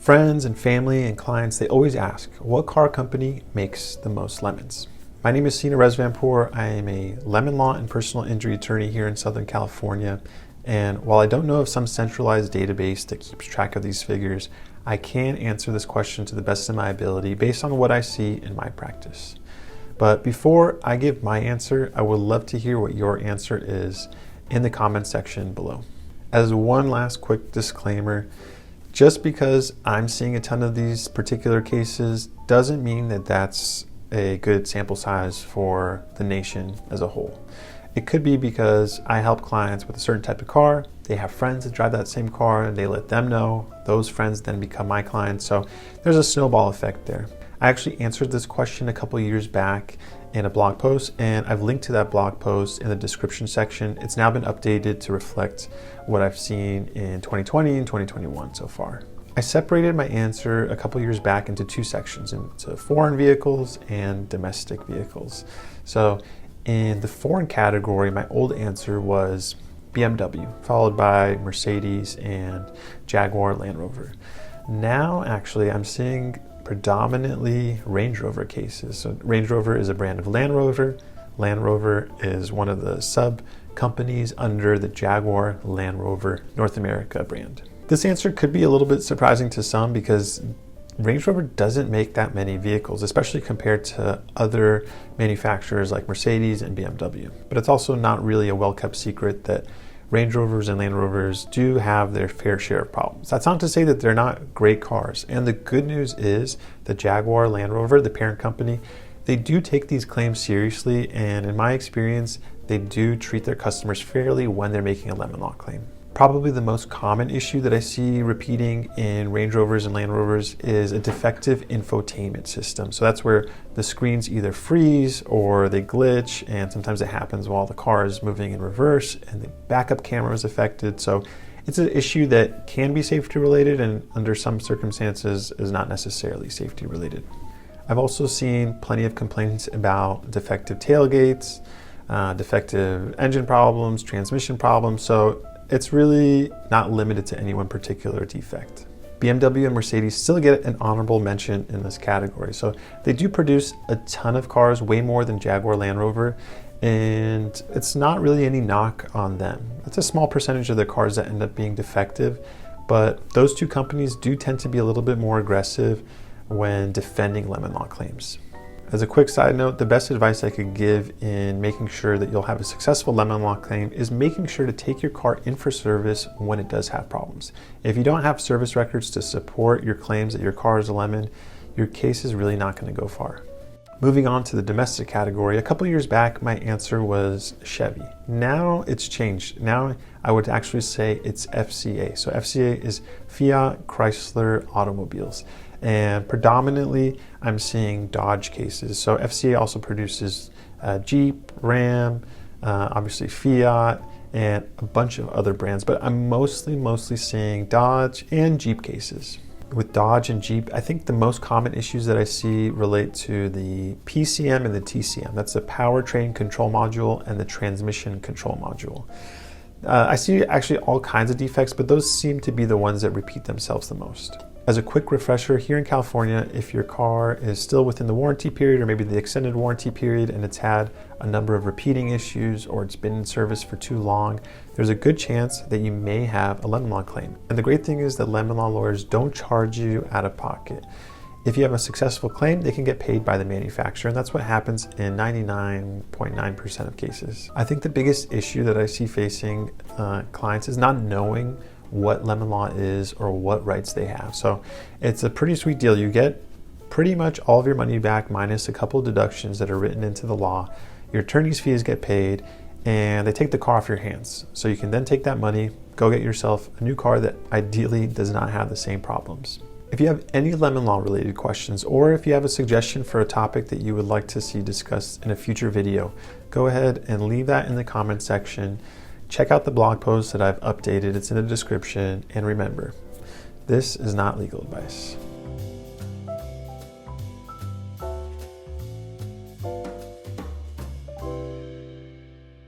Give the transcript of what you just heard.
Friends and family and clients, they always ask, what car company makes the most lemons? My name is Sina Rezvanpour. I am a lemon law and personal injury attorney here in Southern California. And while I don't know of some centralized database that keeps track of these figures, I can answer this question to the best of my ability based on what I see in my practice. But before I give my answer, I would love to hear what your answer is in the comment section below. As one last quick disclaimer, just because I'm seeing a ton of these particular cases doesn't mean that that's a good sample size for the nation as a whole. It could be because I help clients with a certain type of car, they have friends that drive that same car, and they let them know, those friends then become my clients, so there's a snowball effect there. I actually answered this question a couple years back in a blog post, and I've linked to that blog post in the description section. It's now been updated to reflect what I've seen in 2020 and 2021 so far. I separated my answer a couple years back into two sections, into foreign vehicles and domestic vehicles. So in the foreign category, my old answer was BMW, followed by Mercedes and Jaguar Land Rover. Now, actually, I'm seeing predominantly Range Rover cases. So Range Rover is a brand of Land Rover. Land Rover is one of the sub companies under the Jaguar Land Rover North America brand. This answer could be a little bit surprising to some because Range Rover doesn't make that many vehicles, especially compared to other manufacturers like Mercedes and BMW. But it's also not really a well-kept secret that Range Rovers and Land Rovers do have their fair share of problems. That's not to say that they're not great cars. And the good news is the Jaguar Land Rover, the parent company, they do take these claims seriously. And in my experience, they do treat their customers fairly when they're making a lemon law claim. Probably the most common issue that I see repeating in Range Rovers and Land Rovers is a defective infotainment system. So that's where the screens either freeze or they glitch, and sometimes it happens while the car is moving in reverse and the backup camera is affected. So it's an issue that can be safety related and under some circumstances is not necessarily safety related. I've also seen plenty of complaints about defective tailgates, defective engine problems, transmission problems. So it's really not limited to any one particular defect. BMW and Mercedes still get an honorable mention in this category. So they do produce a ton of cars, way more than Jaguar Land Rover, and it's not really any knock on them. It's a small percentage of their cars that end up being defective, but those two companies do tend to be a little bit more aggressive when defending lemon law claims. As a quick side note, the best advice I could give in making sure that you'll have a successful lemon law claim is making sure to take your car in for service when it does have problems. If you don't have service records to support your claims that your car is a lemon, your case is really not going to go far. Moving on to the domestic category, a couple years back, my answer was Chevy. Now it's changed. Now I would actually say it's FCA. So FCA is Fiat Chrysler Automobiles. And predominantly, I'm seeing Dodge cases. So FCA also produces Jeep, Ram, obviously Fiat, and a bunch of other brands. But I'm mostly seeing Dodge and Jeep cases. With Dodge and Jeep, I think the most common issues that I see relate to the PCM and the TCM. That's the powertrain control module and the transmission control module. I see actually all kinds of defects, but those seem to be the ones that repeat themselves the most. As a quick refresher, here in California, if your car is still within the warranty period or maybe the extended warranty period and it's had a number of repeating issues or it's been in service for too long, there's a good chance that you may have a lemon law claim. And the great thing is that lemon law lawyers don't charge you out of pocket. If you have a successful claim, they can get paid by the manufacturer, and that's what happens in 99.9% of cases. I think the biggest issue that I see facing clients is not knowing what lemon law is or what rights they have. So it's a pretty sweet deal. You get pretty much all of your money back minus a couple of deductions that are written into the law. Your attorney's fees get paid and they take the car off your hands. So you can then take that money, go get yourself a new car that ideally does not have the same problems. If you have any lemon law related questions, or if you have a suggestion for a topic that you would like to see discussed in a future video, go ahead and leave that in the comment section. Check out the blog post that I've updated. It's in the description. And remember, this is not legal advice.